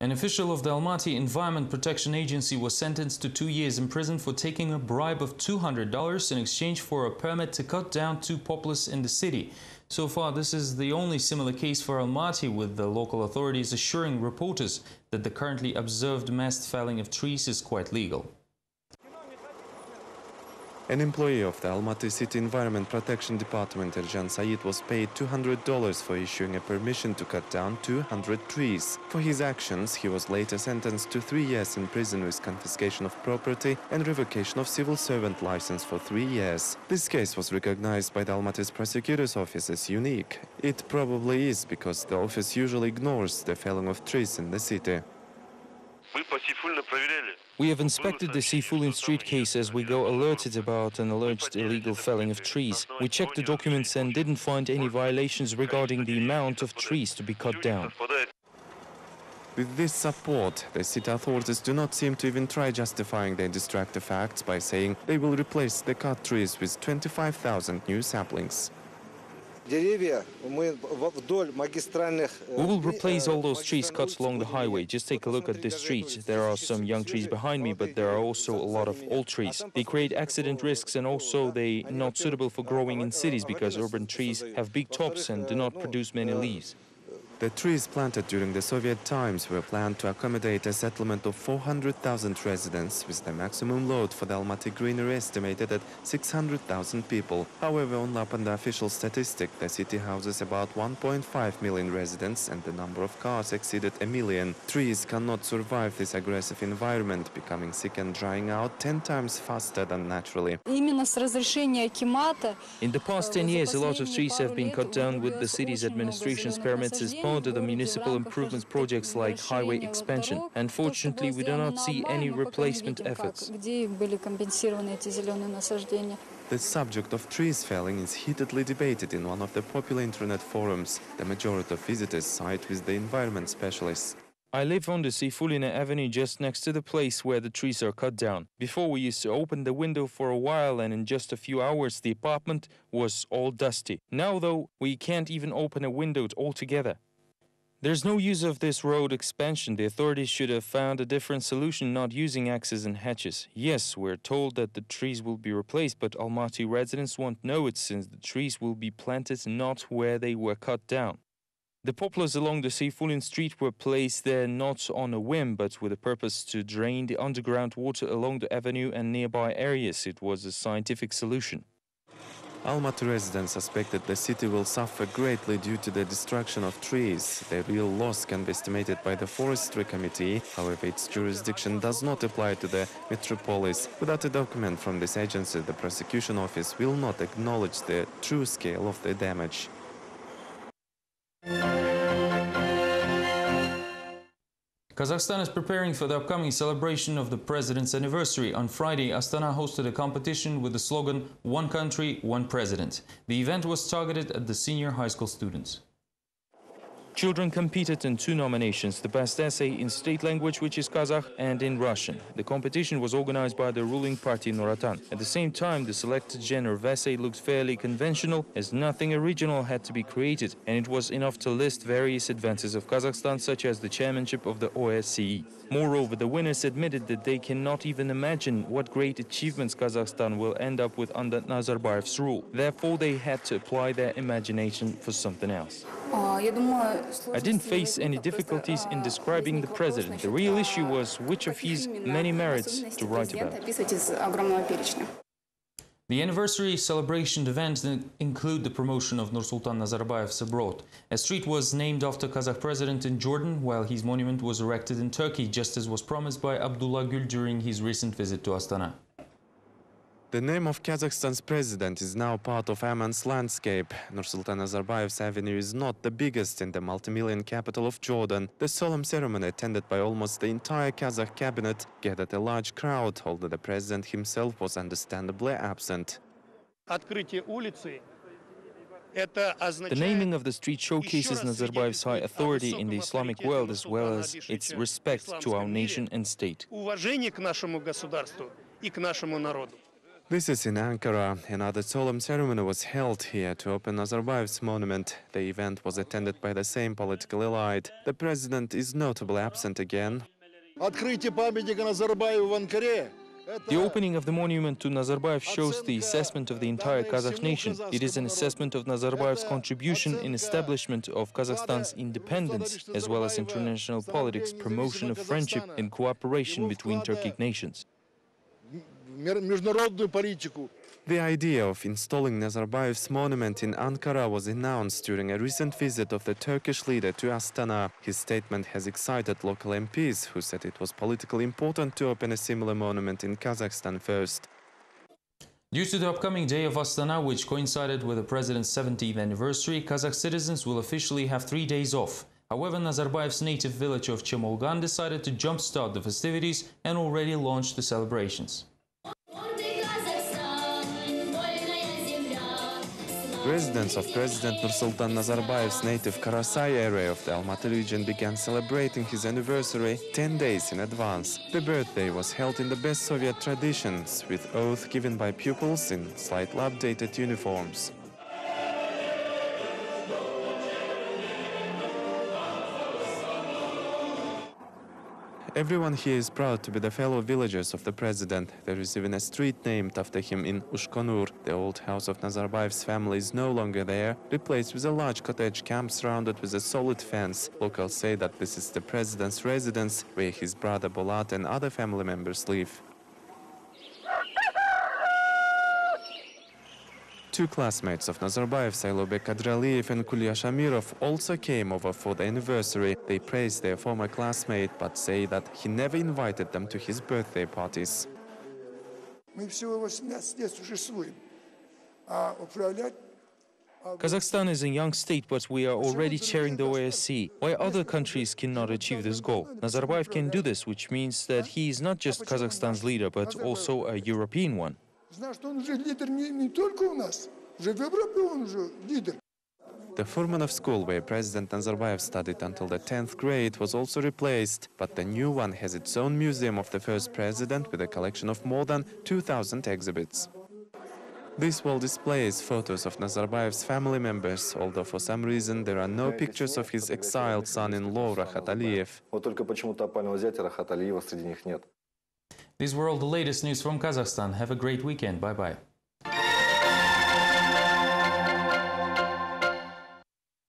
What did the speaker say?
An official of the Almaty Environment Protection Agency was sentenced to 2 years in prison for taking a bribe of $200 in exchange for a permit to cut down 2 poplars in the city. So far, this is the only similar case for Almaty, with the local authorities assuring reporters that the currently observed mass felling of trees is quite legal. An employee of the Almaty City Environment Protection Department, Erjan Said, was paid $200 for issuing a permission to cut down 200 trees. For his actions, he was later sentenced to 3 years in prison with confiscation of property and revocation of civil servant license for 3 years. This case was recognized by the Almaty's prosecutor's office as unique. It probably is because the office usually ignores the felling of trees in the city. We have inspected the Seyfulin Street case as we go alerted about an alleged illegal felling of trees. We checked the documents and didn't find any violations regarding the amount of trees to be cut down. With this support, the city authorities do not seem to even try justifying their destructive acts by saying they will replace the cut trees with 25,000 new saplings. We will replace all those trees cut along the highway. Just take a look at this street. There are some young trees behind me, but there are also a lot of old trees. They create accident risks, and also they're not suitable for growing in cities because urban trees have big tops and do not produce many leaves. The trees planted during the Soviet times were planned to accommodate a settlement of 400,000 residents, with the maximum load for the Almaty greenery estimated at 600,000 people. However, only upon the official statistic, the city houses about 1.5 million residents and the number of cars exceeded 1 million. Trees cannot survive this aggressive environment, becoming sick and drying out 10 times faster than naturally. In the past 10 years, a lot of trees have been cut down with the city's administration's permits as part of the municipal improvements projects like highway expansion. Unfortunately, we do not see any replacement efforts. The subject of trees felling is heatedly debated in one of the popular internet forums. The majority of visitors side with the environment specialists. I live on the Seyfulina Avenue just next to the place where the trees are cut down. Before, we used to open the window for a while, and in just a few hours the apartment was all dusty. Now, though, we can't even open a window altogether. There's no use of this road expansion. The authorities should have found a different solution, not using axes and hatches. Yes, we're told that the trees will be replaced, but Almaty residents won't know it, since the trees will be planted not where they were cut down. The poplars along the Seyfulin Street were placed there not on a whim, but with a purpose to drain the underground water along the avenue and nearby areas. It was a scientific solution. Almaty residents suspected the city will suffer greatly due to the destruction of trees. The real loss can be estimated by the Forestry Committee. However, its jurisdiction does not apply to the metropolis. Without a document from this agency, the prosecution office will not acknowledge the true scale of the damage. Kazakhstan is preparing for the upcoming celebration of the president's anniversary. On Friday, Astana hosted a competition with the slogan, "One Country, One President." The event was targeted at the senior high school students. Children competed in 2 nominations, the best essay in state language, which is Kazakh, and in Russian. The competition was organized by the ruling party Nuratan. At the same time, the selected genre of essay looked fairly conventional, as nothing original had to be created, and it was enough to list various advances of Kazakhstan, such as the chairmanship of the OSCE. Moreover, the winners admitted that they cannot even imagine what great achievements Kazakhstan will end up with under Nazarbayev's rule. Therefore, they had to apply their imagination for something else. I didn't face any difficulties in describing the president. The real issue was which of his many merits to write about. The anniversary celebration events include the promotion of Nursultan Nazarbayev's abroad. A street was named after Kazakh president in Jordan, while his monument was erected in Turkey, just as was promised by Abdullah Gül during his recent visit to Astana. The name of Kazakhstan's president is now part of Amman's landscape. Nursultan Nazarbayev's avenue is not the biggest in the multi-million capital of Jordan. The solemn ceremony, attended by almost the entire Kazakh cabinet, gathered a large crowd, although the president himself was understandably absent. The naming of the street showcases Nazarbayev's high authority in the Islamic world, as well as its respect to our nation and state. This is in Ankara. Another solemn ceremony was held here to open Nazarbayev's monument. The event was attended by the same political elite. The president is notably absent again. The opening of the monument to Nazarbayev shows the assessment of the entire Kazakh nation. It is an assessment of Nazarbayev's contribution in establishment of Kazakhstan's independence, as well as international politics, promotion of friendship and cooperation between Turkic nations. The idea of installing Nazarbayev's monument in Ankara was announced during a recent visit of the Turkish leader to Astana. His statement has excited local MPs, who said it was politically important to open a similar monument in Kazakhstan first. Due to the upcoming day of Astana, which coincided with the president's 70th anniversary, Kazakh citizens will officially have 3 days off. However, Nazarbayev's native village of Chemolgan decided to jumpstart the festivities and already launched the celebrations. Residents of President Nursultan Nazarbayev's native Karasay area of the Almaty region began celebrating his anniversary 10 days in advance. The birthday was held in the best Soviet traditions, with oath given by pupils in slightly updated uniforms. Everyone here is proud to be the fellow villagers of the president. There is even a street named after him in Ushkonur. The old house of Nazarbayev's family is no longer there, replaced with a large cottage camp surrounded with a solid fence. Locals say that this is the president's residence, where his brother Bolat and other family members live. Two classmates of Nazarbayev, Sailobek Kadraliyev and Kulya Shamirov, also came over for the anniversary. They praised their former classmate, but say that he never invited them to his birthday parties. Kazakhstan is a young state, but we are already chairing the OSCE. Why other countries cannot achieve this goal? Nazarbayev can do this, which means that he is not just Kazakhstan's leader, but also a European one. The Furmanov school, where President Nazarbayev studied until the 10th grade, was also replaced, but the new one has its own museum of the first president with a collection of more than 2,000 exhibits. This wall displays photos of Nazarbayev's family members, although for some reason there are no pictures of his exiled son-in-law Rahat Aliyev. These were all the latest news from Kazakhstan. Have a great weekend. Bye-bye.